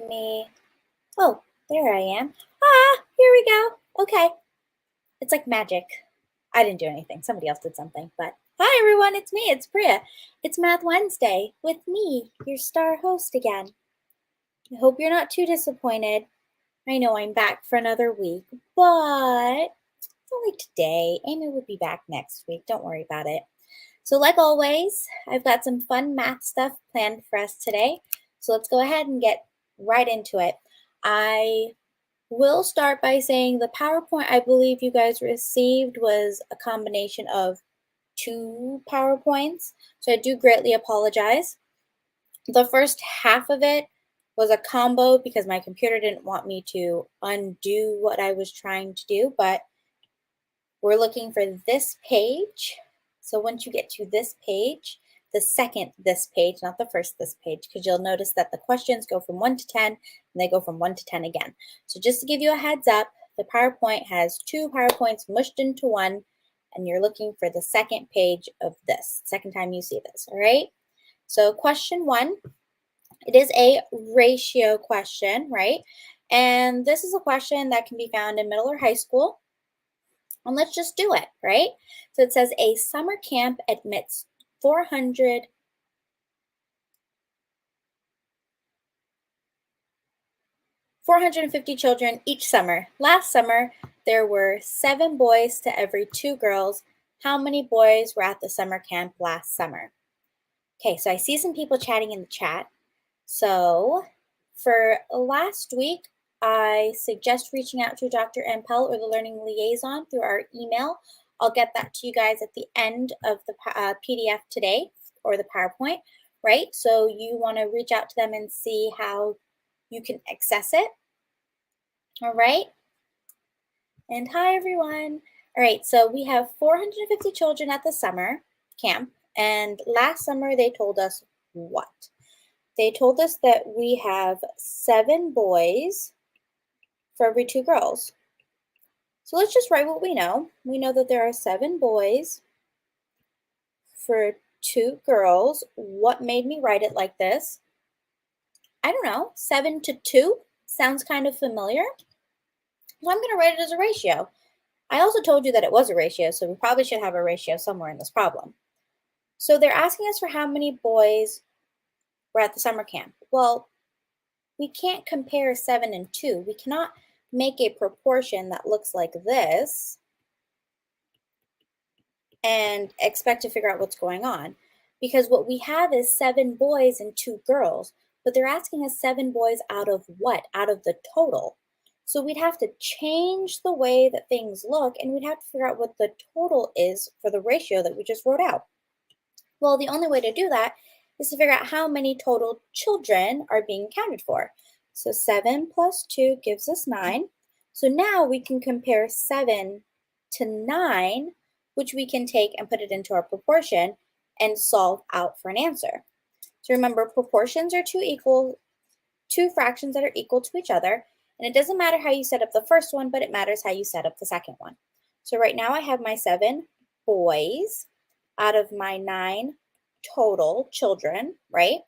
me. Oh, there I am. Ah, here we go. Okay. It's like magic. I didn't do anything. Somebody else did something. But hi, everyone. It's me. It's Pryia. It's Math Wednesday with me, your star host again. I hope you're not too disappointed. I know I'm back for another week, but it's only today. Amy will be back next week. Don't worry about it. So like always, I've got some fun math stuff planned for us today. So let's go ahead and get right into it. I will start by saying the PowerPoint I believe you guys received was a combination of 2 PowerPoints. So I do greatly apologize. The first half of it was a combo because my computer didn't want me to undo what I was trying to do, but we're looking for this page. So once you get to this page, the second this page, not the first this page, because you'll notice that the questions go from 1 to 10 and they go from 1 to 10 again. So just to give you a heads up, the PowerPoint has 2 PowerPoints mushed into one, and you're looking for the second page of this, second time you see this, all right? So question 1, it is a ratio question, right? And this is a question that can be found in middle or high school. And let's just do it, right? So it says a summer camp admits 450 children each summer. Last summer, there were 7 boys to every 2 girls. How many boys were at the summer camp last summer? Okay, so I see some people chatting in the chat. So for last week, I suggest reaching out to Dr. Ampel or the Learning Liaison through our email. I'll get that to you guys at the end of the PDF today or the PowerPoint, right? So you want to reach out to them and see how you can access it. All right. And hi, everyone. All right, so we have 450 children at the summer camp. And last summer, they told us what? They told us that we have 7 boys for every 2 girls. So let's just write what we know. We know that there are 7 boys for 2 girls. What made me write it like this? I don't know, 7 to 2 sounds kind of familiar. So I'm going to write it as a ratio. I also told you that it was a ratio, so we probably should have a ratio somewhere in this problem. So they're asking us for how many boys were at the summer camp. Well, we can't compare 7 and 2. We cannot make a proportion that looks like this and expect to figure out what's going on. Because what we have is 7 boys and 2 girls, but they're asking us 7 boys out of what? Out of the total. So we'd have to change the way that things look, and we'd have to figure out what the total is for the ratio that we just wrote out. Well, the only way to do that is to figure out how many total children are being accounted for. So 7 plus 2 gives us 9. So now we can compare 7 to 9, which we can take and put it into our proportion and solve out for an answer. So remember, proportions are two fractions that are equal to each other. And it doesn't matter how you set up the first one, but it matters how you set up the second one. So right now I have my 7 boys out of my 9 total children, right?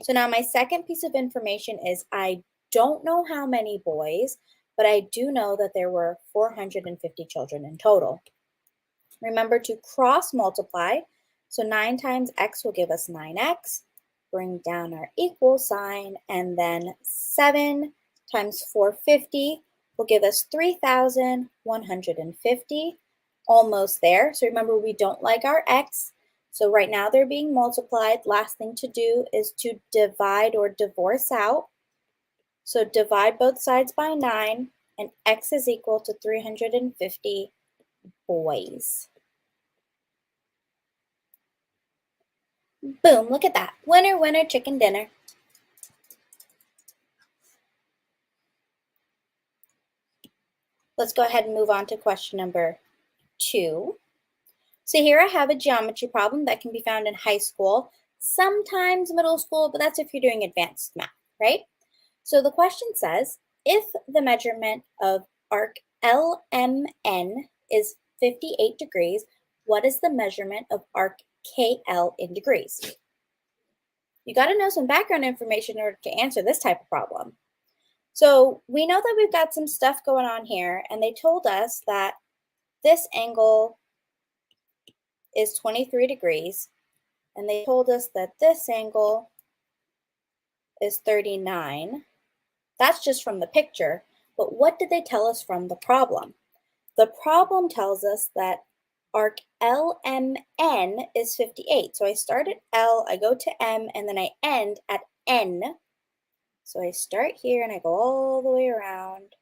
So now my second piece of information is I don't know how many boys, but I do know that there were 450 children in total. Remember to cross multiply. So 9 times x will give us 9x. Bring down our equal sign, and then 7 times 450 will give us 3,150. Almost there. So remember, we don't like our x. So right now they're being multiplied. Last thing to do is to divide or divorce out. So divide both sides by 9, and x is equal to 350 boys. Boom, look at that. Winner, winner, chicken dinner. Let's go ahead and move on to question number 2. So here I have a geometry problem that can be found in high school, sometimes middle school, but that's if you're doing advanced math, right? So the question says, if the measurement of arc LMN is 58 degrees, what is the measurement of arc KL in degrees? You got to know some background information in order to answer this type of problem. So we know that we've got some stuff going on here, and they told us that this angle is 23 degrees, and they told us that this angle is 39. That's just from the picture, but what did they tell us from the problem? The problem tells us that arc LMN is 58. So I start at L, I go to M, and then I end at N. So I start here and I go all the way around.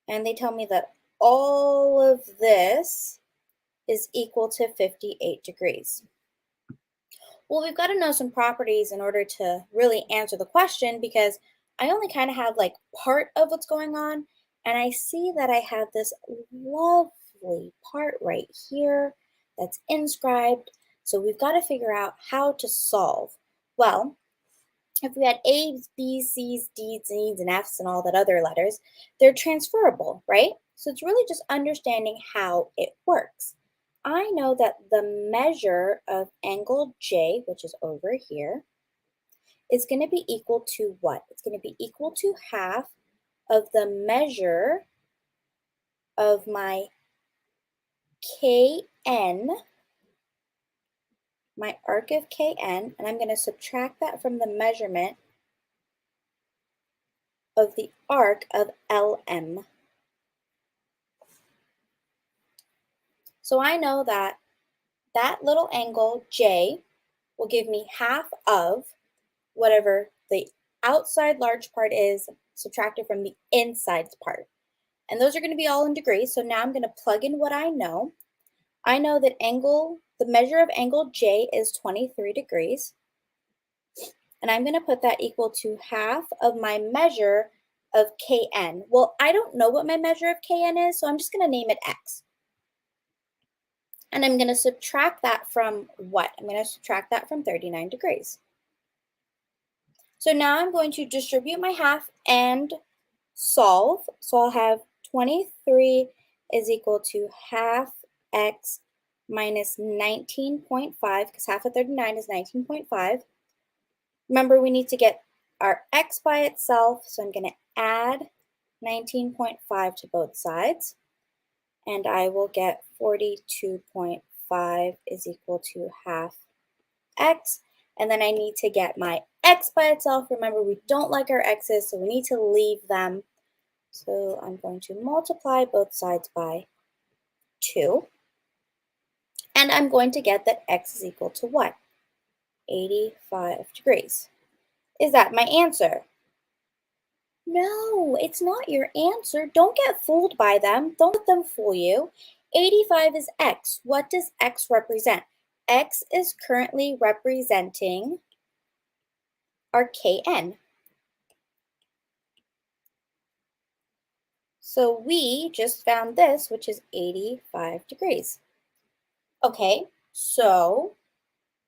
And they tell me that all of this is equal to 58 degrees. Well, we've got to know some properties in order to really answer the question, because I only kind of have like part of what's going on. And I see that I have this lovely part right here that's inscribed. So we've got to figure out how to solve. Well, if we had A's, B's, C's, D's, E's, and F's and all that other letters, they're transferable, right? So it's really just understanding how it works. I know that the measure of angle J, which is over here, is going to be equal to what? It's going to be equal to half of the measure of my KN, my arc of KN, and I'm going to subtract that from the measurement of the arc of LM. So I know that that little angle J will give me half of whatever the outside large part is subtracted from the inside part. And those are going to be all in degrees. So now I'm going to plug in what I know. I know that the measure of angle J is 23 degrees. And I'm going to put that equal to half of my measure of Kn. Well, I don't know what my measure of Kn is, so I'm just going to name it X. And I'm going to subtract that from what? I'm going to subtract that from 39 degrees. So now I'm going to distribute my half and solve. So I'll have 23 is equal to half X minus 19.5, because half of 39 is 19.5. Remember, we need to get our X by itself, so I'm going to add 19.5 to both sides, and I will get 42.5 is equal to half X. And then I need to get my X by itself. Remember, we don't like our X's, so we need to leave them. So I'm going to multiply both sides by 2. And I'm going to get that X is equal to what? 85 degrees. Is that my answer? No, it's not your answer. Don't get fooled by them. Don't let them fool you. 85 is X. What does X represent? X is currently representing our Kn. So we just found this, which is 85 degrees. Okay, so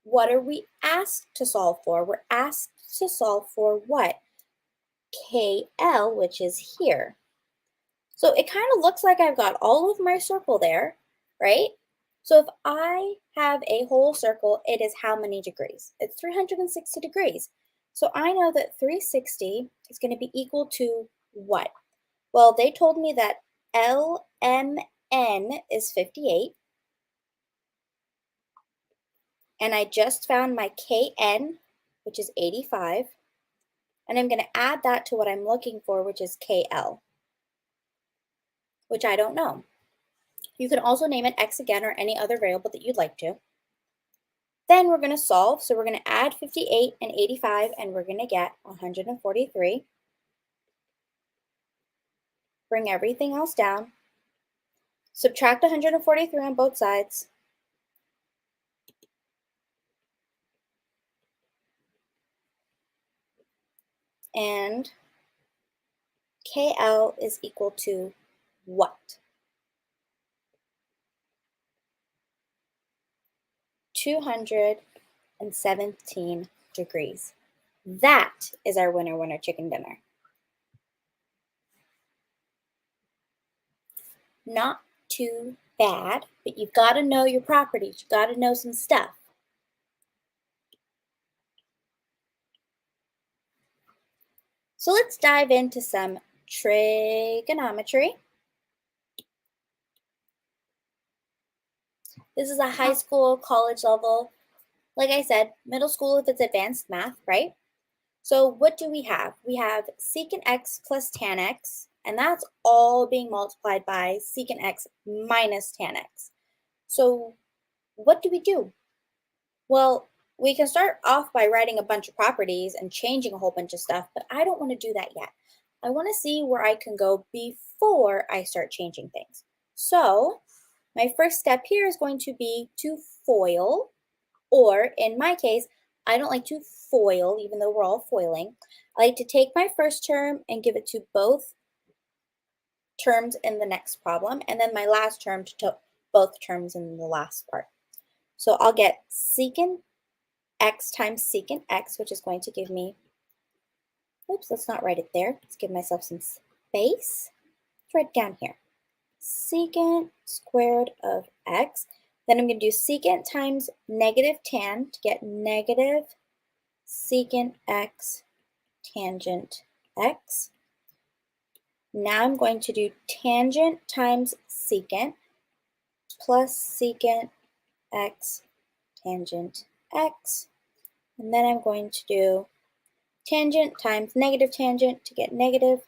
what are we asked to solve for? We're asked to solve for what? KL, which is here. So it kind of looks like I've got all of my circle there, right? So if I have a whole circle, it is how many degrees? It's 360 degrees. So I know that 360 is going to be equal to what? Well, they told me that LMN is 58. And I just found my KN, which is 85. And I'm going to add that to what I'm looking for, which is KL, which I don't know. You can also name it X again or any other variable that you'd like to. Then we're going to solve. So we're going to add 58 and 85, and we're going to get 143. Bring everything else down. Subtract 143 on both sides. And KL is equal to what? 217 degrees. That is our winner chicken dinner. Not too bad, but you've got to know your properties. You've got to know some stuff. So let's dive into some trigonometry. This is a high school, college level. Like I said, middle school if it's advanced math, right? So what do we have? We have secant x plus tan x, and that's all being multiplied by secant x minus tan x. So what do we do? Well, we can start off by writing a bunch of properties and changing a whole bunch of stuff, but I don't want to do that yet. I want to see where I can go before I start changing things. So my first step here is going to be to FOIL, or in my case, I don't like to FOIL, even though we're all foiling. I like to take my first term and give it to both terms in the next problem, and then my last term to both terms in the last part. So I'll get secant x times secant x, which is going to give me, oops, let's not write it there. Let's give myself some space. Let's write it down here. Secant squared of x. Then I'm going to do secant times negative tan to get negative secant x tangent x. Now I'm going to do tangent times secant plus secant x tangent x. And then I'm going to do tangent times negative tangent to get negative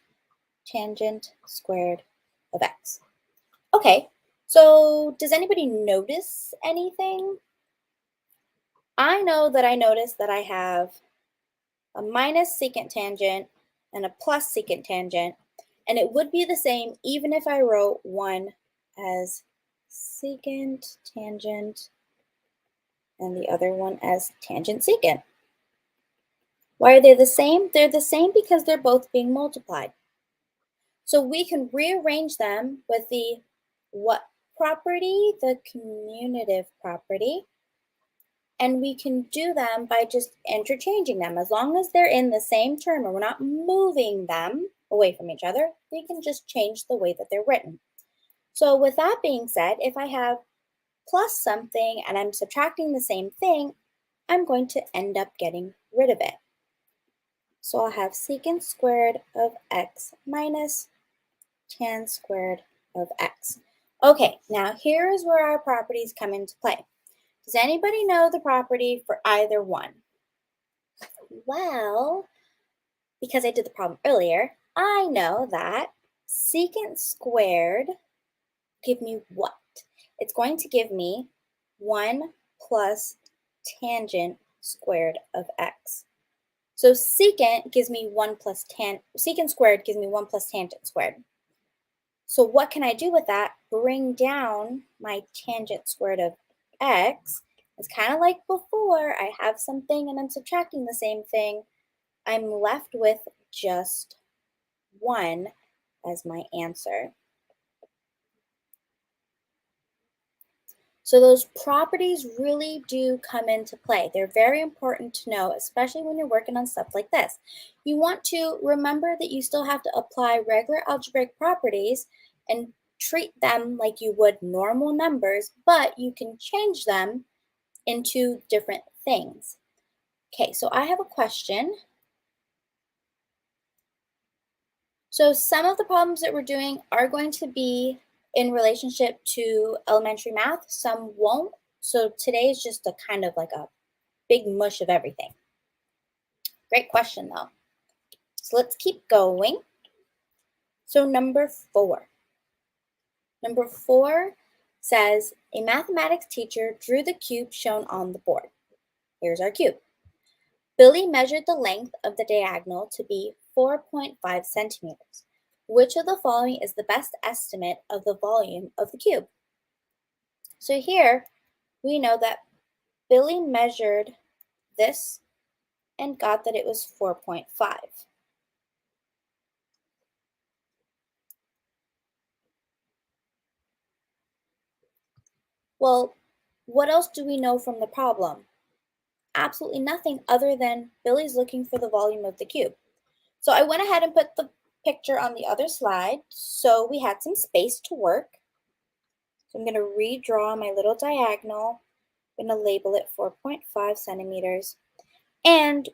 tangent squared of x. Okay, so does anybody notice anything? I know that I noticed that I have a minus secant tangent and a plus secant tangent, and it would be the same even if I wrote one as secant tangent and the other one as tangent secant. Why are they the same? They're the same because they're both being multiplied. So we can rearrange them with the what property? The commutative property. And we can do them by just interchanging them. As long as they're in the same term and we're not moving them away from each other, we can just change the way that they're written. So with that being said, if I have plus something and I'm subtracting the same thing, I'm going to end up getting rid of it. So I'll have secant squared of x minus tan squared of x. Okay, now here is where our properties come into play. Does anybody know the property for either one? Well, because I did the problem earlier, I know that secant squared give me what? It's going to give me 1 plus tangent squared of x. So secant gives me 1 plus secant squared gives me 1 plus tangent squared. So what can I do with that? Bring down my tangent squared of x. It's kind of like before, I have something and I'm subtracting the same thing. I'm left with just 1 as my answer. So those properties really do come into play. They're very important to know, especially when you're working on stuff like this. You want to remember that you still have to apply regular algebraic properties and treat them like you would normal numbers, but you can change them into different things. Okay, so I have a question. So some of the problems that we're doing are going to be in relationship to elementary math, some won't. So today is just a kind of like a big mush of everything. Great question though. So let's keep going. So number 4. Number 4 says a mathematics teacher drew the cube shown on the board. Here's our cube. Billy measured the length of the diagonal to be 4.5 centimeters. Which of the following is the best estimate of the volume of the cube? So here we know that Billy measured this and got that it was 4.5. Well, what else do we know from the problem? Absolutely nothing other than Billy's looking for the volume of the cube. So I went ahead and put the picture on the other slide so we had some space to work. So I'm going to redraw my little diagonal. I'm going to label it 4.5 centimeters. And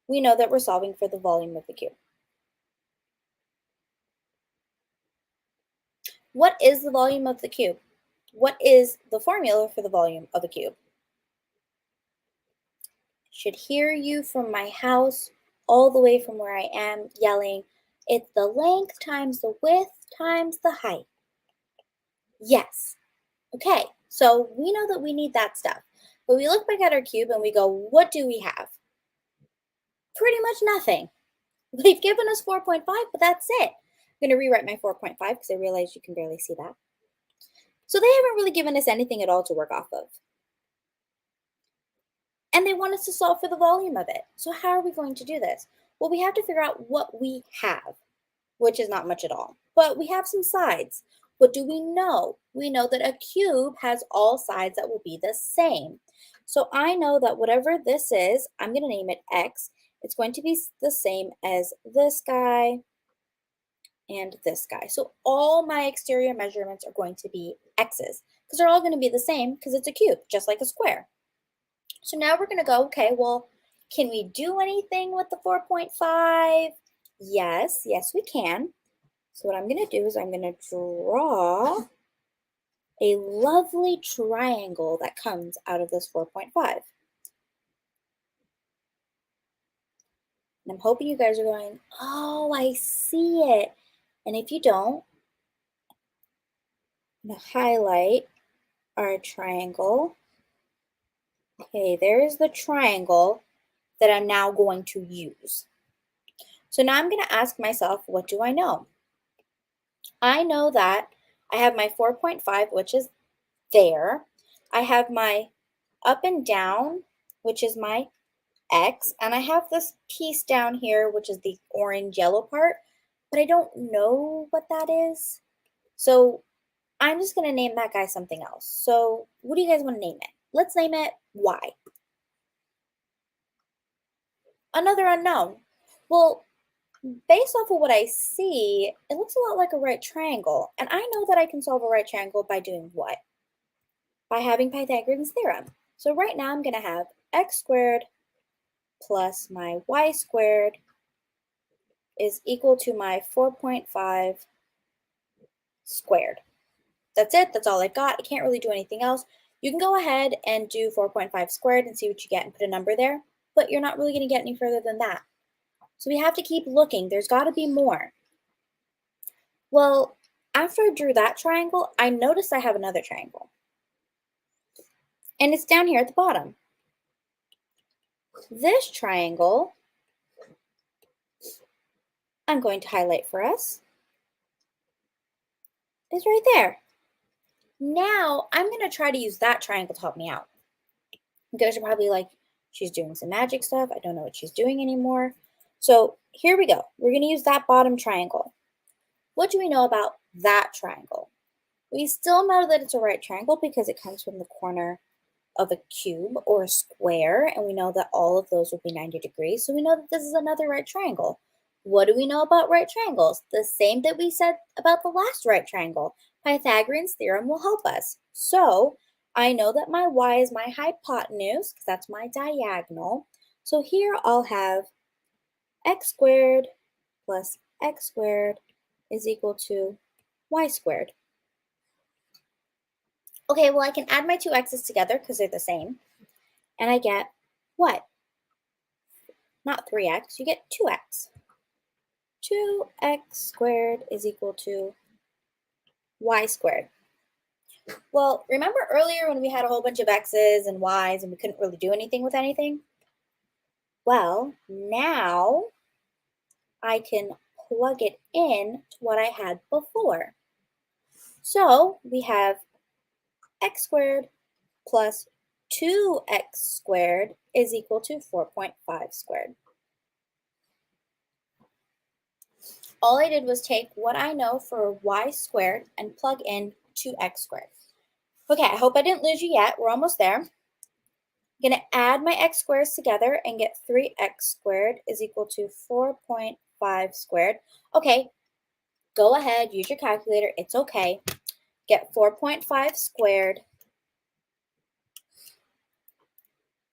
we know that we're solving for the volume of the cube. What is the volume of the cube? What is the formula for the volume of a cube? Should hear you from my house all the way from where I am yelling, it's the length times the width times the height. Yes. Okay, so we know that we need that stuff. But we look back at our cube and we go, what do we have? Pretty much nothing. They've given us 4.5, but that's it. I'm going to rewrite my 4.5 because I realize you can barely see that. So they haven't really given us anything at all to work off of. And they want us to solve for the volume of it. So how are we going to do this? Well, we have to figure out what we have, which is not much at all. But we have some sides. What do we know? We know that a cube has all sides that will be the same. So I know that whatever this is, I'm going to name it x. It's going to be the same as this guy and this guy. So all my exterior measurements are going to be x's because they're all going to be the same because it's a cube, just like a square. So now we're going to go, okay, well, can we do anything with the 4.5? Yes, we can. So what I'm going to do is I'm going to draw a lovely triangle that comes out of this 4.5. And I'm hoping you guys are going, oh, I see it. And if you don't, I'm going to highlight our triangle. Okay, there's the triangle that I'm now going to use. So now I'm going to ask myself, what do I know? I know that I have my 4.5, which is there. I have my up and down, which is my x, and I have this piece down here, which is the orange yellow part, but I don't know what that is. So I'm just going to name that guy something else. So what do you guys want to name it? Let's name it y. Another unknown. Well, based off of what I see, it looks a lot like a right triangle. And I know that I can solve a right triangle by doing what? By having Pythagorean's theorem. So right now I'm going to have x squared plus my y squared is equal to my 4.5 squared. That's it. That's all I've got. I can't really do anything else. You can go ahead and do 4.5 squared and see what you get and put a number there, but you're not really going to get any further than that. So we have to keep looking. There's got to be more. Well, after I drew that triangle, I noticed I have another triangle. And it's down here at the bottom. This triangle, I'm going to highlight for us, is right there. Now, I'm going to try to use that triangle to help me out. You guys are probably like, she's doing some magic stuff. I don't know what she's doing anymore. So here we go. We're going to use that bottom triangle. What do we know about that triangle? We still know that it's a right triangle because it comes from the corner of a cube or a square, and we know that all of those will be 90 degrees. So we know that this is another right triangle. What do we know about right triangles? The same that we said about the last right triangle. Pythagorean's theorem will help us. So I know that my y is my hypotenuse, because that's my diagonal. So here I'll have x squared plus x squared is equal to y squared. Okay, well, I can add my two x's together because they're the same. And I get what? Not 3x, you get 2x. 2x squared is equal to y squared. Well, remember earlier when we had a whole bunch of x's and y's and we couldn't really do anything with anything? Well, now I can plug it in to what I had before. So we have x squared plus 2x squared is equal to 4.5 squared. All I did was take what I know for y squared and plug in 2x squared. Okay, I hope I didn't lose you yet. We're almost there. I'm going to add my x squares together and get 3x squared is equal to 4.5 squared. Okay, go ahead, use your calculator. It's okay. Get 4.5 squared.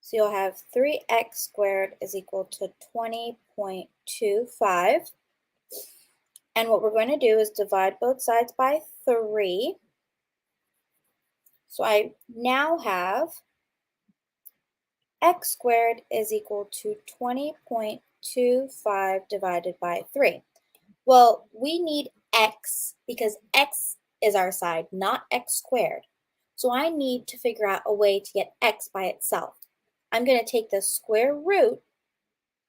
So you'll have 3x squared is equal to 20.25. And what we're going to do is divide both sides by 3. So I now have x squared is equal to 20.25 divided by 3. Well, we need x because x is our side, not x squared. So I need to figure out a way to get x by itself. I'm going to take the square root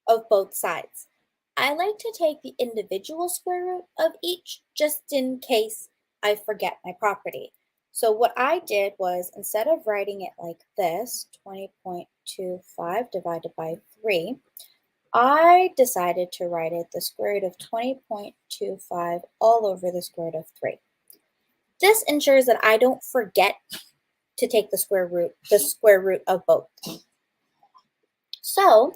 of both sides. I like to take the individual square root of each just in case I forget my property. So what I did was, instead of writing it like this, 20.25 divided by 3, I decided to write it the square root of 20.25 all over the square root of 3. This ensures that I don't forget to take the square root of both. So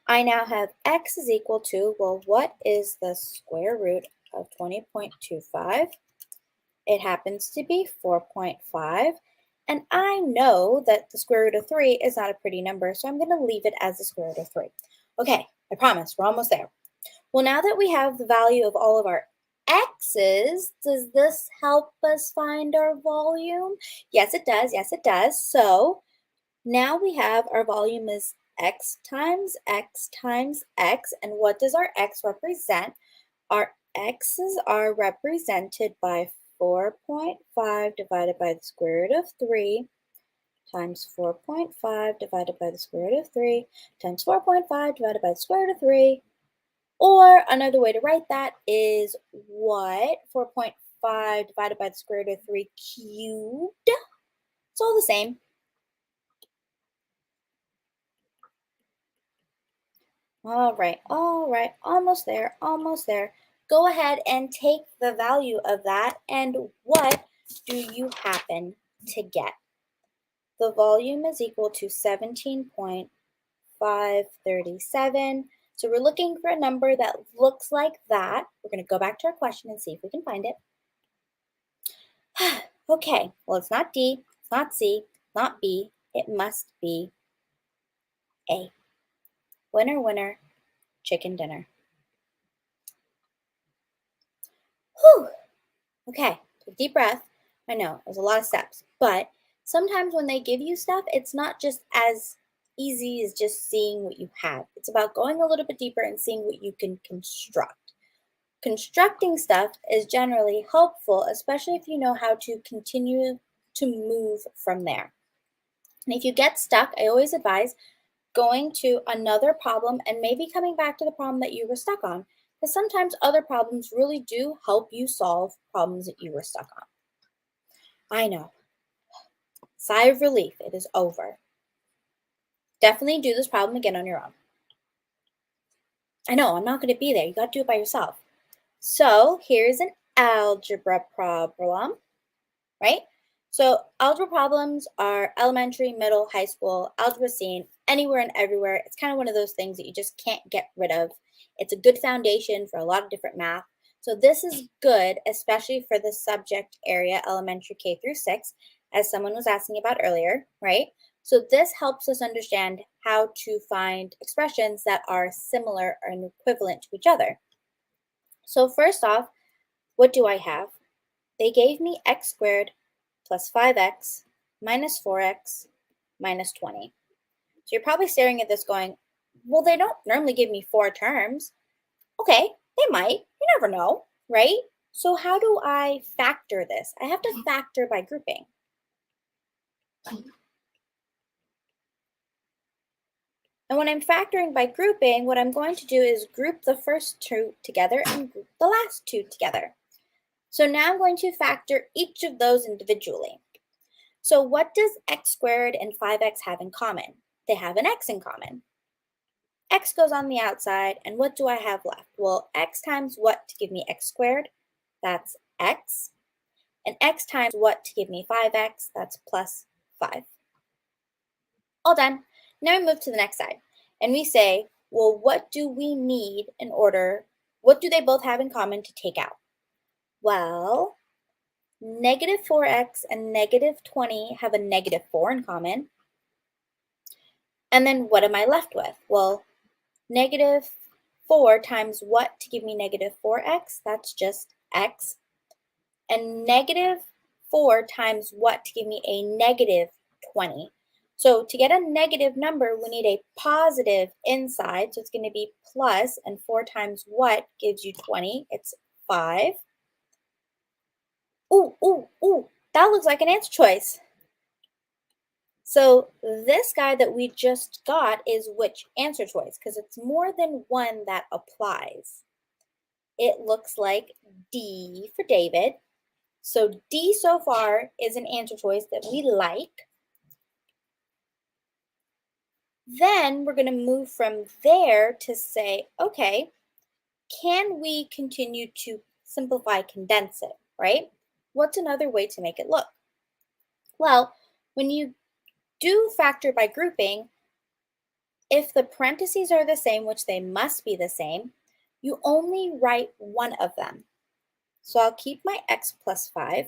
I now have x is equal to, well, what is the square root of 20.25? It happens to be 4.5. And I know that the square root of 3 is not a pretty number, so I'm going to leave it as the square root of 3. Okay, I promise, we're almost there. Well, now that we have the value of all of our x's, does this help us find our volume? Yes, it does. Yes, it does. So now we have our volume is x times x times x. And what does our x represent? Our x's are represented by 4.5 divided by the square root of 3 times 4.5 divided by the square root of 3 times 4.5 divided by the square root of 3. Or another way to write that is what? 4.5 divided by the square root of 3 cubed. It's all the same. All right, almost there, almost there. Go ahead and take the value of that, and what do you happen to get? The volume is equal to 17.537. So we're looking for a number that looks like that. We're going to go back to our question and see if we can find it. Okay, well, it's not D, it's not C, not B. It must be A. Winner, winner, chicken dinner. Whew. Okay, take a deep breath. I know, there's a lot of steps, but sometimes when they give you stuff, it's not just as easy as just seeing what you have. It's about going a little bit deeper and seeing what you can construct. Constructing stuff is generally helpful, especially if you know how to continue to move from there. And if you get stuck, I always advise going to another problem and maybe coming back to the problem that you were stuck on, because sometimes other problems really do help you solve problems that you were stuck on. I know. Sigh of relief, it is over. Definitely do this problem again on your own. I know, I'm not going to be there. You got to do it by yourself. So here's an algebra problem, right? So algebra problems are elementary, middle, high school, algebra seen anywhere and everywhere. It's kind of one of those things that you just can't get rid of. It's a good foundation for a lot of different math. So this is good, especially for the subject area, elementary K through 6, as someone was asking about earlier, right? So this helps us understand how to find expressions that are similar and equivalent to each other. So first off, what do I have? They gave me x squared plus 5x minus 4x minus 20. So you're probably staring at this going, well, they don't normally give me 4 terms. Okay, they might. You never know, right? So how do I factor this? I have to factor by grouping. And when I'm factoring by grouping, what I'm going to do is group the first 2 together and group the last 2 together. So now I'm going to factor each of those individually. So what does x squared and 5x have in common? They have an x in common. X goes on the outside, and what do I have left? Well, x times what to give me x squared? That's x. And x times what to give me 5x? That's plus 5. All done. Now we move to the next side, and we say, well, what do we need in order, what do they both have in common to take out? Well, negative 4x and negative 20 have a negative 4 in common. And then what am I left with? Well, negative 4 times what to give me negative 4x? That's just x. and negative 4 times what to give me a negative 20. So to get a negative number, we need a positive inside. So it's going to be plus, and 4 times what gives you 20? It's 5. Ooh, ooh, ooh, that looks like an answer choice. So this guy that we just got is which answer choice? Because it's more than one that applies. It looks like D for David. So D so far is an answer choice that we like. Then we're going to move from there to say, okay, can we continue to simplify, condense it, right? What's another way to make it look? Well, when you do factor by grouping, if the parentheses are the same, which they must be the same, you only write one of them. So I'll keep my x plus 5,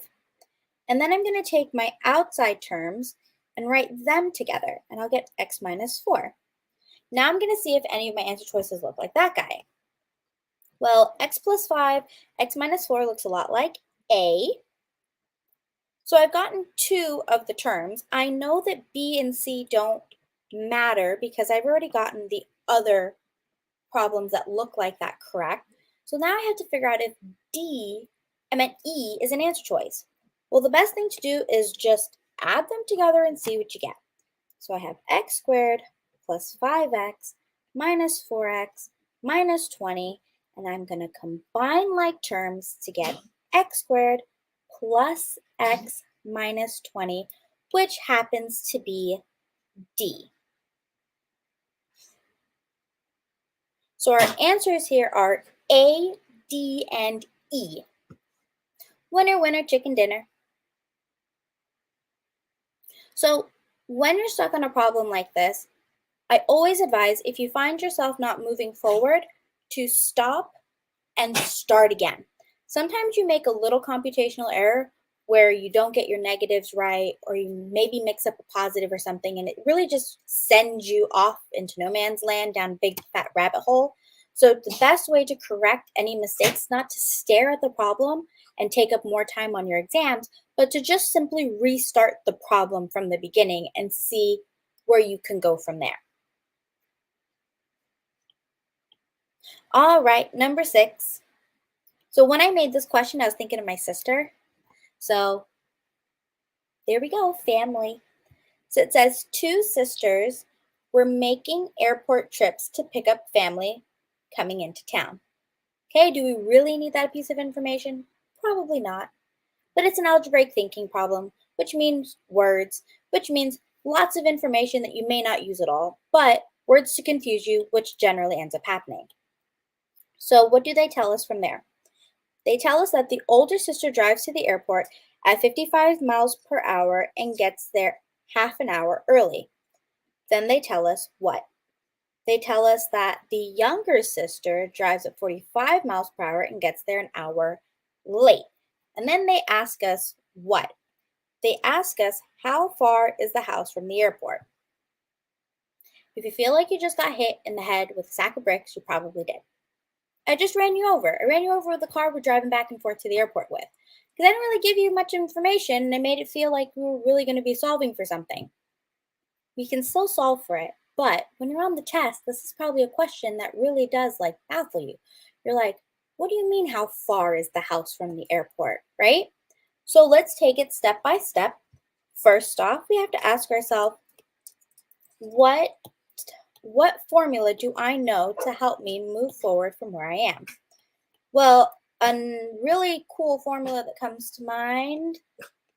and then I'm going to take my outside terms and write them together, and I'll get x minus 4. Now I'm going to see if any of my answer choices look like that guy. Well, x plus 5, x minus 4 looks a lot like A. So I've gotten 2 of the terms. I know that B and C don't matter because I've already gotten the other problems that look like that correct. So now I have to figure out if E is an answer choice. Well, the best thing to do is just add them together and see what you get. So I have x squared plus 5x minus 4x minus 20, and I'm going to combine like terms to get x squared plus x minus 20, which happens to be D. So our answers here are A, D, and E. Winner, winner, chicken dinner. So when you're stuck on a problem like this, I always advise if you find yourself not moving forward to stop and start again. Sometimes you make a little computational error where you don't get your negatives right, or you maybe mix up a positive or something, and it really just sends you off into no man's land down a big fat rabbit hole. So the best way to correct any mistakes is not to stare at the problem and take up more time on your exams, but to just simply restart the problem from the beginning and see where you can go from there. All right, number 6. So when I made this question, I was thinking of my sister. So there we go, family. So it says 2 sisters were making airport trips to pick up family coming into town. Okay, do we really need that piece of information? Probably not. But it's an algebraic thinking problem, which means words, which means lots of information that you may not use at all, but words to confuse you, which generally ends up happening. So what do they tell us from there? They tell us that the older sister drives to the airport at 55 miles per hour and gets there half an hour early. Then they tell us what? They tell us that the younger sister drives at 45 miles per hour and gets there an hour late. And then they ask us what? They ask us how far is the house from the airport? If you feel like you just got hit in the head with a sack of bricks, you probably did. I just ran you over. I ran you over with the car we're driving back and forth to the airport with. Because I didn't really give you much information, and I made it feel like we were really going to be solving for something. We can still solve for it, but when you're on the test, this is probably a question that really does baffle you. You're like, what do you mean how far is the house from the airport, right? So let's take it step by step. First off, we have to ask ourselves, what formula do I know to help me move forward from where I am? Well, a really cool formula that comes to mind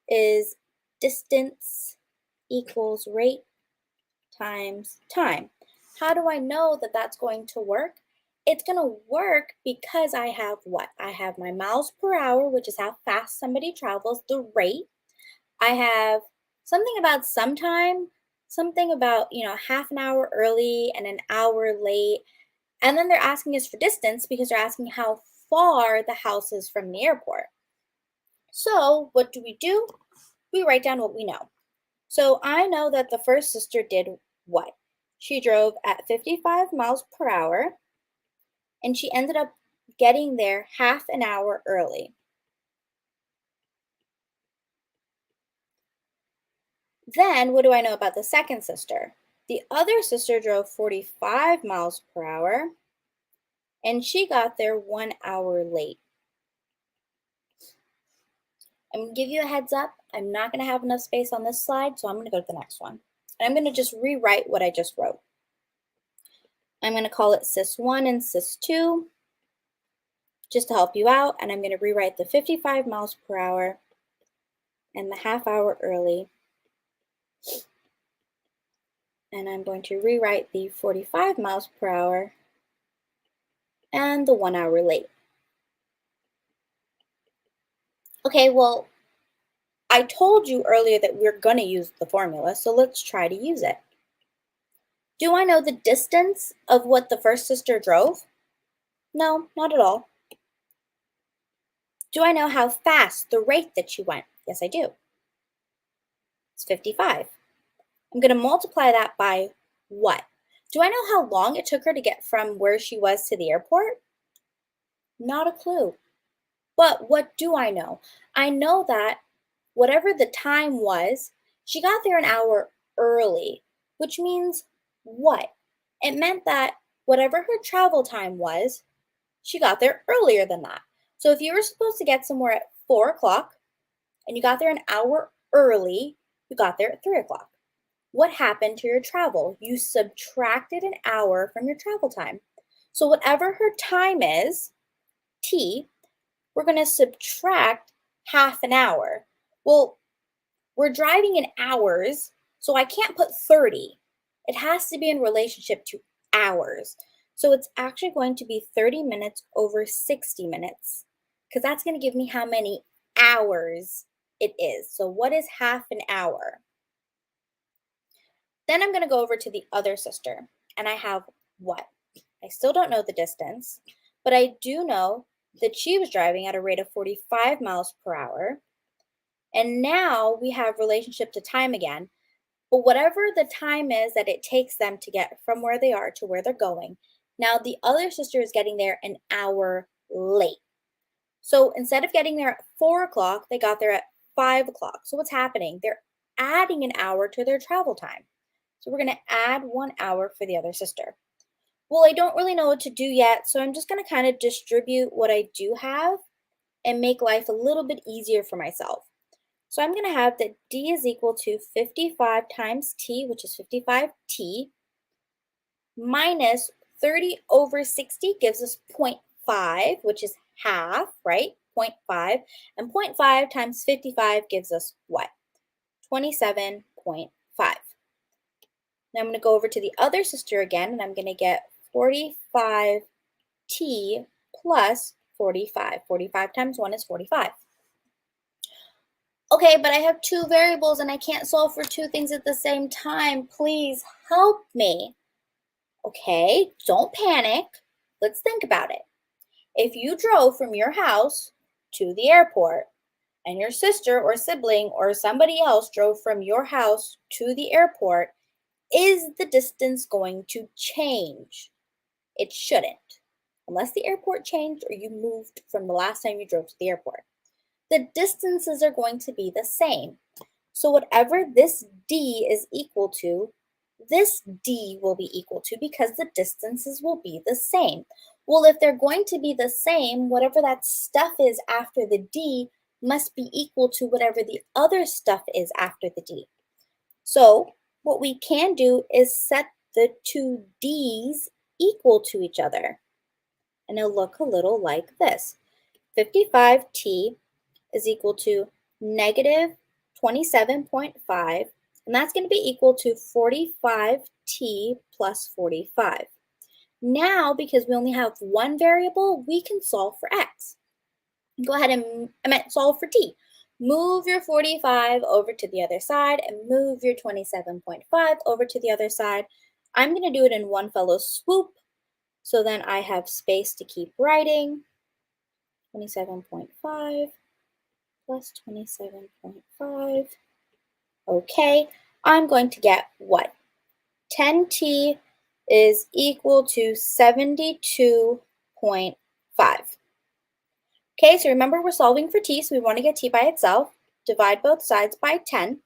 is distance equals rate times time. How do I know that that's going to work? It's going to work because I have what? I have my miles per hour, which is how fast somebody travels, the rate. I have something about something about, half an hour early and an hour late. And then they're asking us for distance because they're asking how far the house is from the airport. So what do? We write down what we know. So I know that the first sister did what? She drove at 55 miles per hour, and she ended up getting there half an hour early. Then what do I know about the second sister? The other sister drove 45 miles per hour and she got there 1 hour late. I'm going to give you a heads up. I'm not going to have enough space on this slide, so I'm going to go to the next one. And I'm going to just rewrite what I just wrote. I'm going to call it Sys1 and Sys2 just to help you out. And I'm going to rewrite the 55 miles per hour and the half hour early. And I'm going to rewrite the 45 miles per hour and the 1 hour late. Okay, well, I told you earlier that we're going to use the formula, so let's try to use it. Do I know the distance of what the first sister drove? No, not at all. Do I know how fast, the rate that she went? Yes, I do. It's 55. I'm going to multiply that by what? Do I know how long it took her to get from where she was to the airport? Not a clue. But what do I know? I know that whatever the time was, she got there an hour early, which means what? It meant that whatever her travel time was, she got there earlier than that. So if you were supposed to get somewhere at 4 o'clock and you got there an hour early, you got there at 3 o'clock. What happened to your travel? You subtracted an hour from your travel time. So whatever her time is, t, we're going to subtract half an hour. Well, we're driving in hours, so I can't put 30. It has to be in relationship to hours. So it's actually going to be 30 minutes over 60 minutes because that's going to give me how many hours it is. So what is half an hour? Then I'm going to go over to the other sister, and I have what? I still don't know the distance, but I do know that she was driving at a rate of 45 miles per hour. And now we have relationship to time again. But whatever the time is that it takes them to get from where they are to where they're going, now the other sister is getting there an hour late. So instead of getting there at 4 o'clock, they got there at 5 o'clock. So what's happening? They're adding an hour to their travel time. So we're going to add 1 hour for the other sister. Well, I don't really know what to do yet, so I'm just going to kind of distribute what I do have and make life a little bit easier for myself. So I'm going to have that d is equal to 55 times t, which is 55t, minus 30 over 60 gives us 0.5, which is half, right? 0.5. And 0.5 times 55 gives us what? 27.5. Now I'm going to go over to the other sister again, and I'm going to get 45t plus 45. 45 times 1 is 45. Okay, but I have two variables and I can't solve for two things at the same time. Please help me. Okay, don't panic. Let's think about it. If you drove from your house to the airport and your sister or sibling or somebody else drove from your house to the airport, is the distance going to change? It shouldn't, unless the airport changed or you moved from the last time you drove to the airport. The distances are going to be the same. So whatever this d is equal to, this d will be equal to because the distances will be the same. Well, if they're going to be the same, whatever that stuff is after the d must be equal to whatever the other stuff is after the d. So what we can do is set the two d's equal to each other. And it'll look a little like this. 55t is equal to negative 27.5, and that's going to be equal to 45t plus 45. Now, because we only have one variable, we can solve for x. Go ahead and solve for t. Move your 45 over to the other side and move your 27.5 over to the other side. I'm going to do it in one fellow swoop, so then I have space to keep writing. 27.5 plus 27.5. Okay, I'm going to get what? 10t is equal to 72.5. Okay, so remember we're solving for t, so we want to get t by itself. Divide both sides by 10.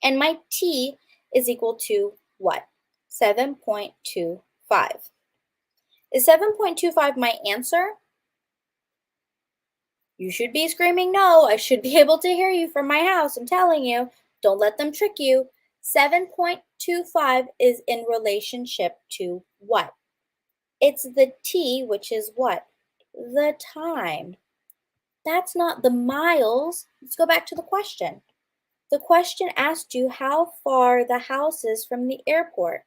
And my t is equal to what? 7.25. Is 7.25 my answer? You should be screaming no. I should be able to hear you from my house. I'm telling you. Don't let them trick you. 7.25 is in relationship to what? It's the t, which is what? The time. That's not the miles. Let's go back to the question. The question asked you how far the house is from the airport.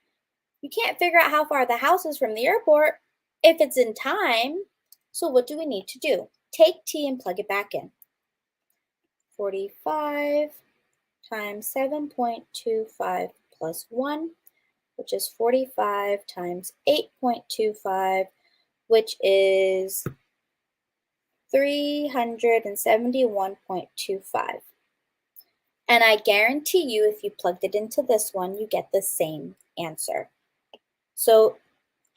You can't figure out how far the house is from the airport if it's in time. So what do we need to do? Take t and plug it back in. 45 times 7.25 plus 1, which is 45 times 8.25, which is 371.25. And I guarantee you, if you plugged it into this one, you get the same answer. So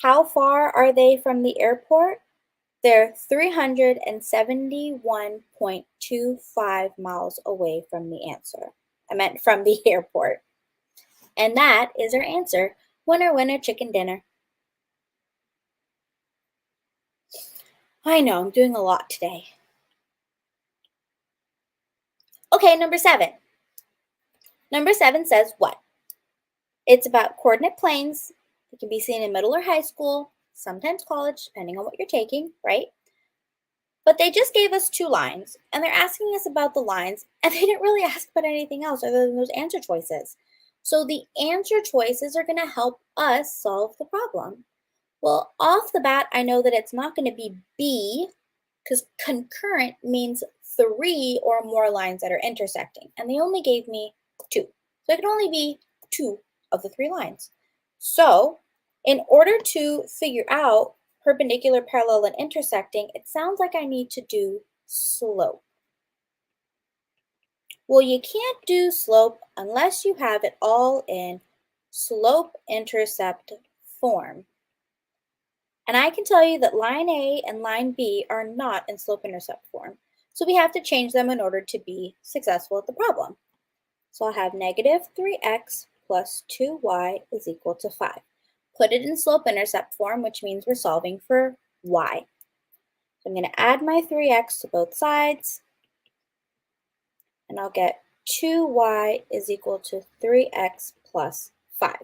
how far are they from the airport? They're 371.25 miles away from the answer. I meant from the airport. And that is our answer. Winner, winner, chicken dinner. I know, I'm doing a lot today. Okay, number 7. Number 7 says what? It's about coordinate planes. It can be seen in middle or high school, sometimes college, depending on what you're taking, right? But they just gave us 2 lines, and they're asking us about the lines, and they didn't really ask about anything else other than those answer choices. So the answer choices are going to help us solve the problem. Well, off the bat, I know that it's not going to be B, because concurrent means 3 or more lines that are intersecting, and they only gave me 2. So it can only be 2 of the 3 lines. So in order to figure out perpendicular, parallel, and intersecting, it sounds like I need to do slope. Well, you can't do slope unless you have it all in slope-intercept form. And I can tell you that line A and line B are not in slope-intercept form. So we have to change them in order to be successful at the problem. So I'll have negative 3x plus 2y is equal to 5. Put it in slope-intercept form, which means we're solving for y. So I'm going to add my 3x to both sides, and I'll get 2y is equal to 3x plus 5.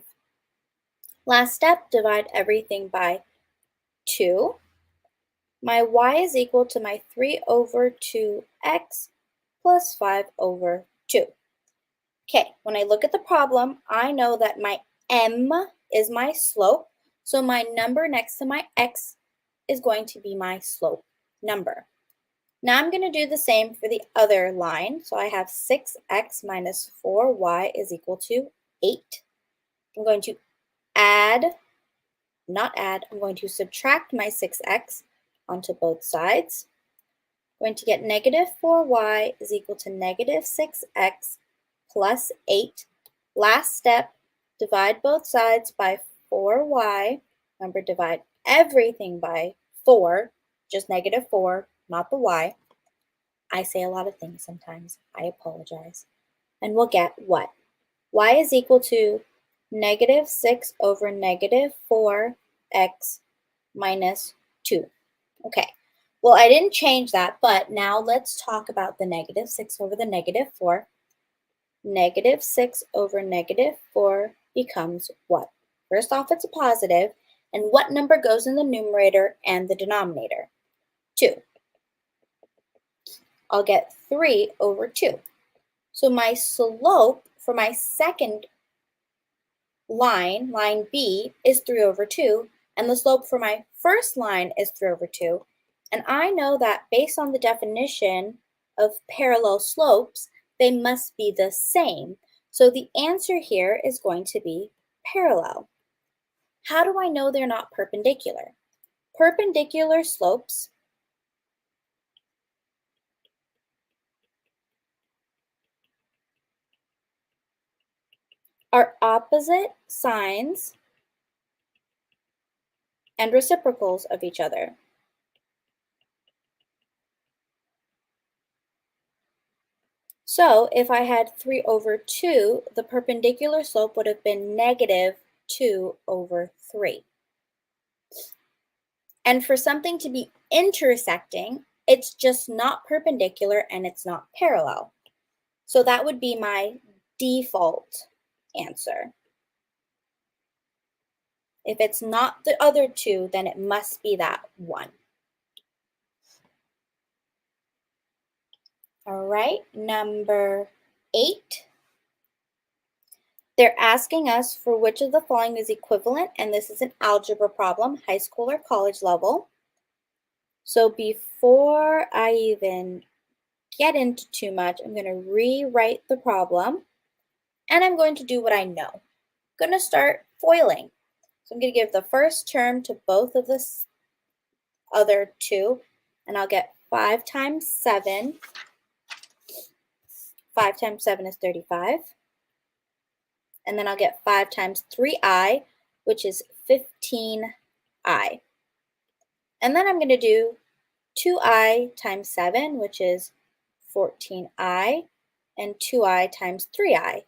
Last step, divide everything by 2. My y is equal to my 3 over 2x plus 5 over 2. Okay, when I look at the problem, I know that my m is my slope, so my number next to my x is going to be my slope number. Now I'm going to do the same for the other line. So I have 6x minus 4y is equal to 8. I'm going to I'm going to subtract my 6x onto both sides. I'm going to get negative 4y is equal to negative 6x plus 8. Last step, divide both sides by 4y. Remember, divide everything by 4, just negative 4, not the y. I say a lot of things sometimes. I apologize. And we'll get what? Y is equal to negative 6 over negative 4x minus 2. Okay, well, I didn't change that, but now let's talk about the negative 6 over the negative 4. Negative 6 over negative 4 becomes what? First off, it's a positive, and what number goes in the numerator and the denominator? 2. I'll get 3 over 2. So my slope for my second line, line B, is 3 over 2, and the slope for my first line is 3 over 2. And I know that based on the definition of parallel slopes, they must be the same. So the answer here is going to be parallel. How do I know they're not perpendicular? Perpendicular slopes are opposite signs and reciprocals of each other. So if I had 3 over 2, the perpendicular slope would have been negative 2 over 3. And for something to be intersecting, it's just not perpendicular and it's not parallel. So that would be my default answer. If it's not the other two, then it must be that one. All right, number 8. They're asking us for which of the following is equivalent, and this is an algebra problem, high school or college level. So before I even get into too much, I'm going to rewrite the problem, and I'm going to do what I know. I'm going to start FOILing. So I'm going to give the first term to both of the other two, and I'll get 5 times 7. 5 times 7 is 35. And then I'll get 5 times 3i, which is 15i. And then I'm going to do 2i times 7, which is 14i, and 2i times 3i,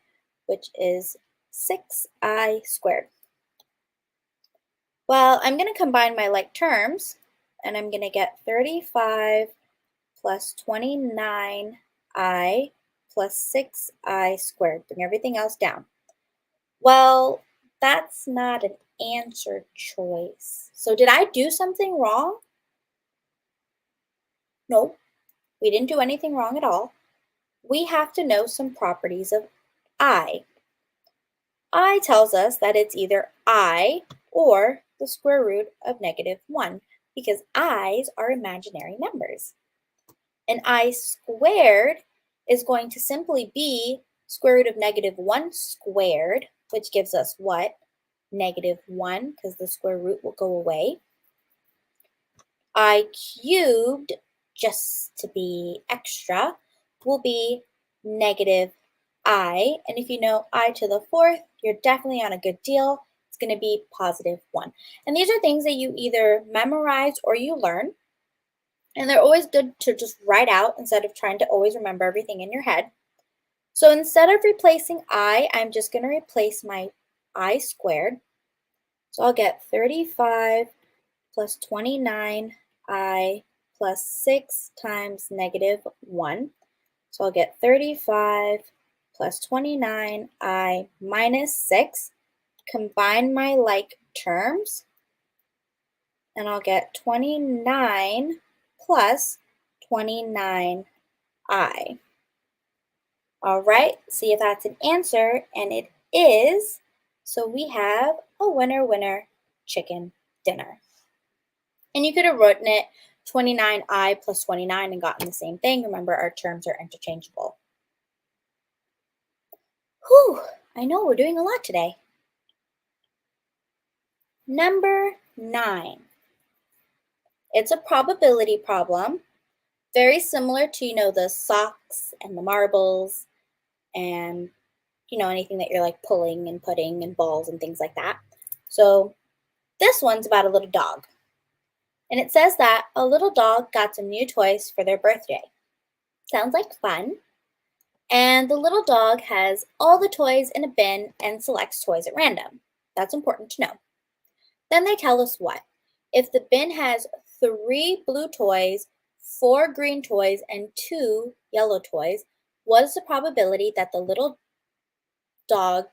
which is 6i squared. Well, I'm going to combine my like terms, and I'm going to get 35 plus 29i plus 6i squared. Bring everything else down. Well, that's not an answer choice. So did I do something wrong? No, we didn't do anything wrong at all. We have to know some properties of I. I tells us that it's either I or the square root of -1 because i's are imaginary numbers. And I squared is going to simply be square root of -1 squared, which gives us what? -1, because the square root will go away. I cubed, just to be extra, will be -I. And if you know I to the 4th, you're definitely on a good deal. It's going to be +1. And these are things that you either memorize or you learn. And they're always good to just write out instead of trying to always remember everything in your head. So instead of replacing I, I'm just going to replace my I squared. So I'll get 35 plus 29i plus 6 times -1. So I'll get 35 plus 29i minus 6. Combine my like terms, and I'll get 29 plus 29i. All right, see if that's an answer, and it is. So we have a winner, winner, chicken dinner. And you could have written it 29i plus 29 and gotten the same thing. Remember, our terms are interchangeable. Whew, I know we're doing a lot today. Number 9. It's a probability problem, very similar to, the socks and the marbles and, anything that you're like pulling and putting and balls and things like that. So this one's about a little dog. And it says that a little dog got some new toys for their birthday. Sounds like fun. And the little dog has all the toys in a bin and selects toys at random. That's important to know. Then they tell us what? If the bin has 3 blue toys, 4 green toys, and 2 yellow toys, what is the probability that the little dog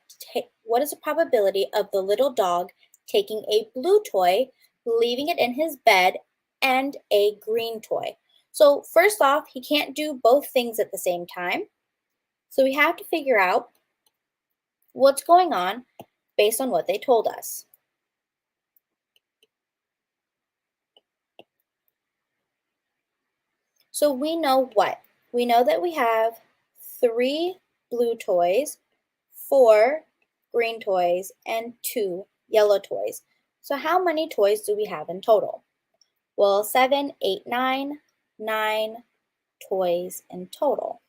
what is the probability of the little dog taking a blue toy, leaving it in his bed, and a green toy? So first off, he can't do both things at the same time. So we have to figure out what's going on based on what they told us. So we know what? We know that we have 3 blue toys, 4 green toys, and 2 yellow toys. So how many toys do we have in total? Well, 7, 8, 9 toys in total.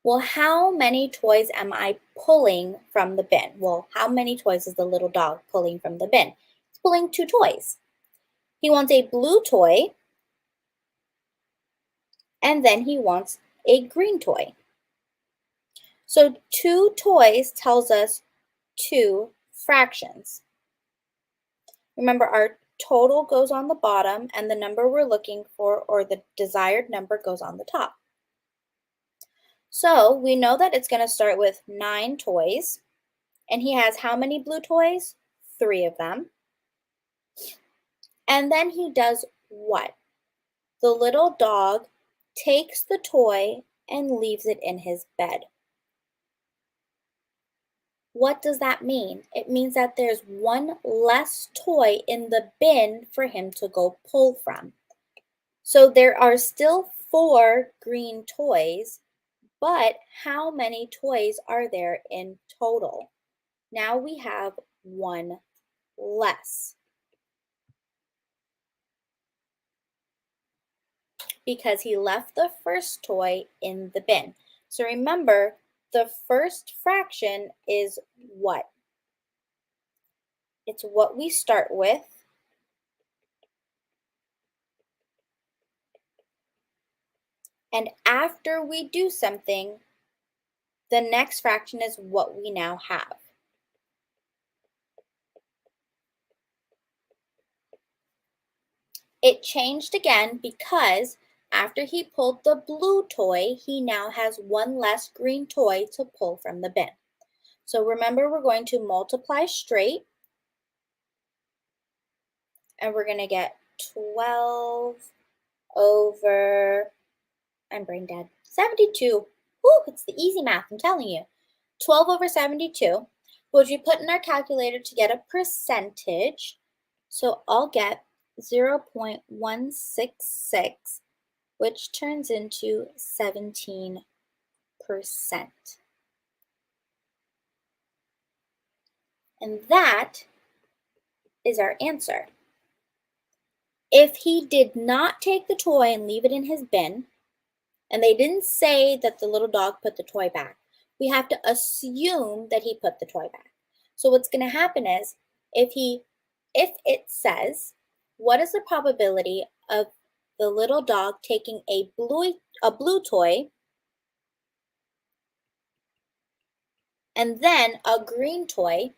Well, how many toys am I pulling from the bin? Well, how many toys is the little dog pulling from the bin? He's pulling 2 toys. He wants a blue toy, and then he wants a green toy. So 2 toys tells us 2 fractions. Remember, our total goes on the bottom and the number we're looking for, or the desired number, goes on the top. So we know that it's going to start with 9 toys. And he has how many blue toys? 3 of them. And then he does what? The little dog takes the toy and leaves it in his bed. What does that mean? It means that there's 1 less toy in the bin for him to go pull from. So there are still 4 green toys, but how many toys are there in total? Now we have 1 less, because he left the first toy in the bin. So remember, the first fraction is what? It's what we start with. And after we do something, the next fraction is what we now have. It changed again because after he pulled the blue toy, he now has 1 less green toy to pull from the bin. So remember, we're going to multiply straight, and we're going to get 12 over, I'm brain dead, 72. Woo, it's the easy math, I'm telling you. 12 over 72, which we put in our calculator to get a percentage. So I'll get 0.166, which turns into 17%. And that is our answer. If he did not take the toy and leave it in his bin, and they didn't say that the little dog put the toy back, we have to assume that he put the toy back. So what's going to happen is, if it says, what is the probability of the little dog taking a blue toy and then a green toy,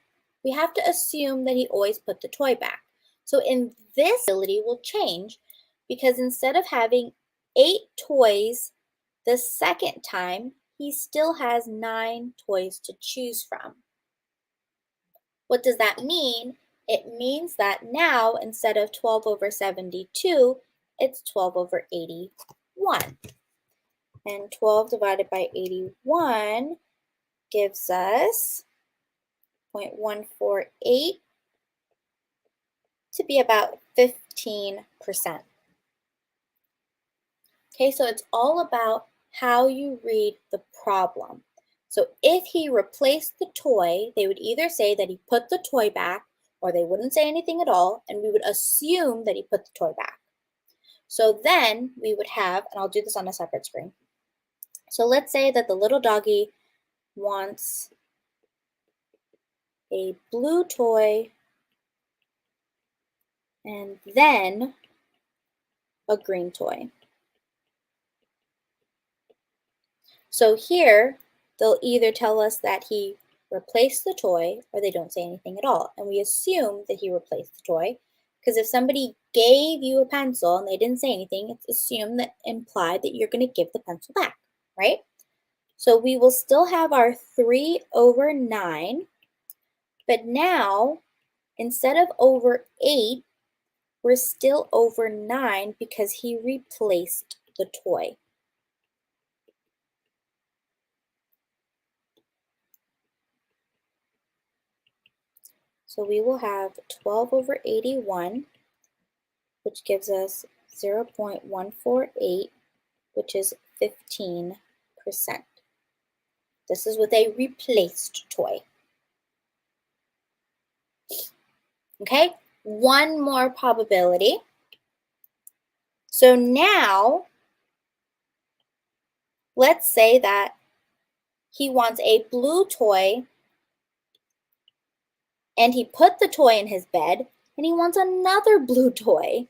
we have to assume that he always put the toy back. So in this ability will change, because instead of having 8 toys the second time, he still has 9 toys to choose from. What does that mean? It means that now, instead of 12 over 72, it's 12 over 81. And 12 divided by 81 gives us 0.148 to be about 15%. Okay, so it's all about how you read the problem. So if he replaced the toy, they would either say that he put the toy back, or they wouldn't say anything at all, and we would assume that he put the toy back. So then we would have, and I'll do this on a separate screen. So let's say that the little doggy wants a blue toy and then a green toy. So here, they'll either tell us that he replaced the toy, or they don't say anything at all. And we assume that he replaced the toy, because if somebody gave you a pencil and they didn't say anything, it's assumed that implied that you're going to give the pencil back, right? So we will still have our 3 over 9, but now, instead of over 8, we're still over 9 because he replaced the toy. So we will have 12 over 81, which gives us 0.148, which is 15%. This is with a replaced toy. Okay, one more probability. So now, let's say that he wants a blue toy and he put the toy in his bed and he wants another blue toy.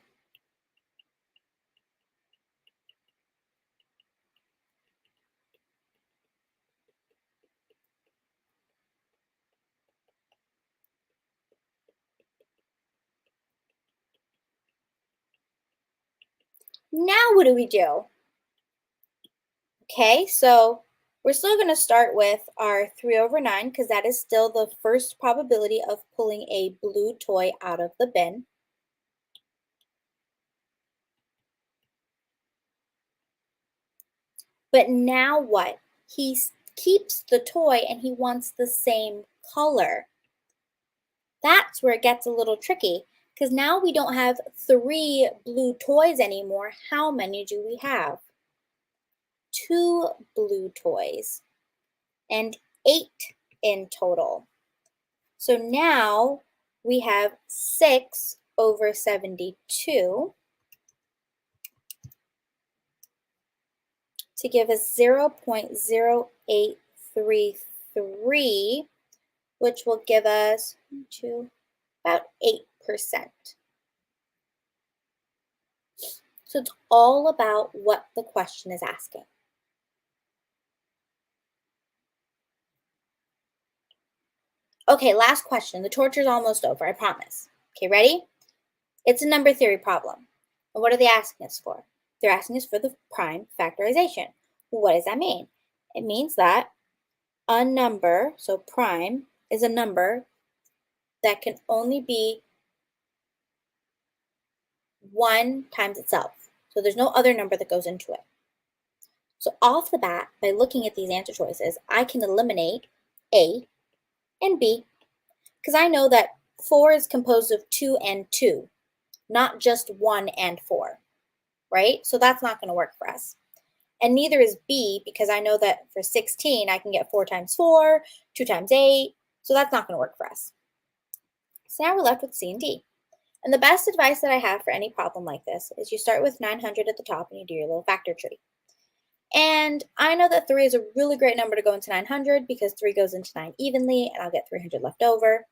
Now what do we do? Okay, so we're still going to start with our 3 over 9 because that is still the first probability of pulling a blue toy out of the bin. But now what? He keeps the toy and he wants the same color. That's where it gets a little tricky because now we don't have 3 blue toys anymore. How many do we have? 2 blue toys and 8 in total. So now we have 6 over 72 to give us 0.0833, which will give us about 8%. So it's all about what the question is asking. Okay, last question. The torture's almost over, I promise. Okay, ready? It's a number theory problem. And what are they asking us for? They're asking us for the prime factorization. What does that mean? It means that a number, so prime, is a number that can only be 1 times itself. So there's no other number that goes into it. So off the bat, by looking at these answer choices, I can eliminate A and B because I know that 4 is composed of 2 and 2, not just 1 and 4, right? So that's not going to work for us. And neither is B because I know that for 16, I can get 4 times 4, 2 times 8, so that's not going to work for us. So now we're left with C and D. And the best advice that I have for any problem like this is you start with 900 at the top and you do your little factor tree. And I know that 3 is a really great number to go into 900 because 3 goes into 9 evenly and I'll get 300 left over.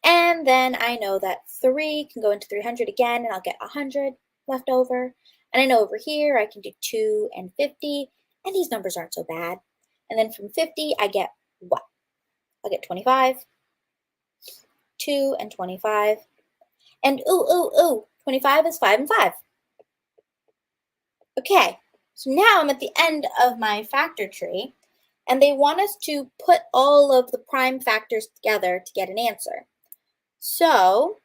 And then I know that 3 can go into 300 again and I'll get 100 left over. And I know over here I can do 2 and 50, and these numbers aren't so bad. And then from 50, I get what? I'll get 25, 2 and 25. And 25 is 5 and 5. Okay, so now I'm at the end of my factor tree, and they want us to put all of the prime factors together to get an answer. So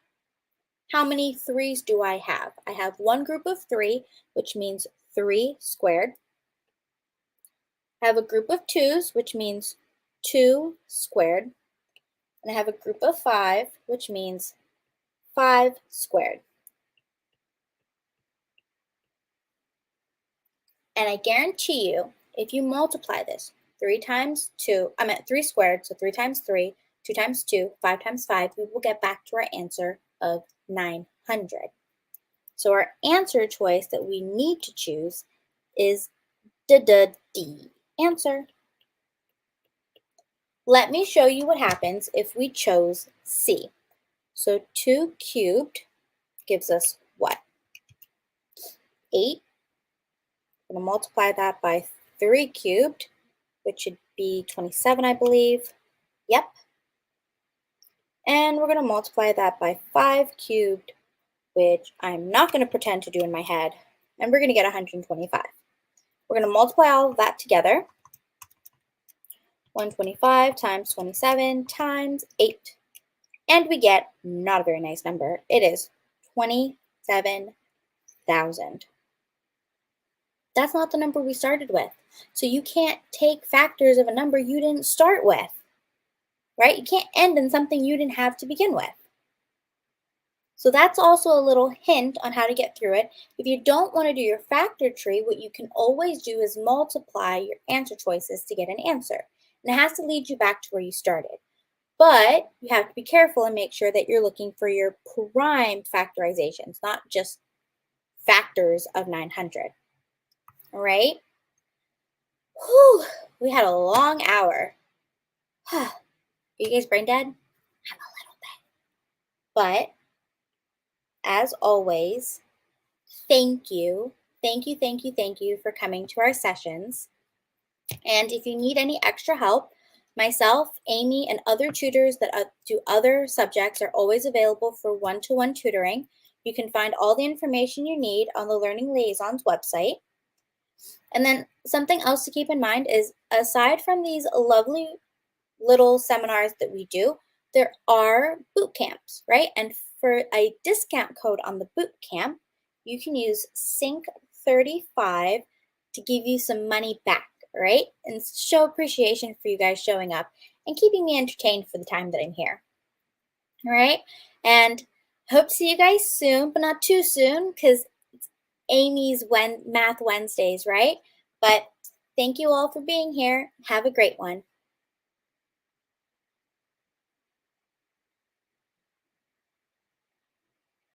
how many 3s do I have? I have one group of 3, which means 3 squared. I have a group of 2s, which means 2 squared. And I have a group of 5, which means 5 squared. And I guarantee you, if you multiply this 3 times 2, I meant 3 squared, so 3 times 3, 2 times 2, 5 times 5, we will get back to our answer of 900. So our answer choice that we need to choose is D. Answer. Let me show you what happens if we chose C. So 2 cubed gives us what? 8. I'm going to multiply that by 3 cubed, which should be 27, I believe. Yep. And we're going to multiply that by 5 cubed, which I'm not going to pretend to do in my head. And we're going to get 125. We're going to multiply all of that together. 125 times 27 times 8. And we get not a very nice number. It is 27,000. That's not the number we started with. So you can't take factors of a number you didn't start with, right? You can't end in something you didn't have to begin with. So that's also a little hint on how to get through it. If you don't want to do your factor tree, what you can always do is multiply your answer choices to get an answer. And it has to lead you back to where you started. But you have to be careful and make sure that you're looking for your prime factorizations, not just factors of 900. All right? Whew, we had a long hour. Are you guys brain dead? I'm a little bit. But as always, thank you. Thank you for coming to our sessions. And if you need any extra help, myself, Amy, and other tutors that do other subjects are always available for one-to-one tutoring. You can find all the information you need on the Learning Liaisons website. And then something else to keep in mind is, aside from these lovely little seminars that we do, there are boot camps, right? And for a discount code on the boot camp, you can use SYNC35 to give you some money back, right? And show appreciation for you guys showing up and keeping me entertained for the time that I'm here. All right? And hope to see you guys soon, but not too soon, because it's Amy's Math Wednesdays, right? But thank you all for being here. Have a great one.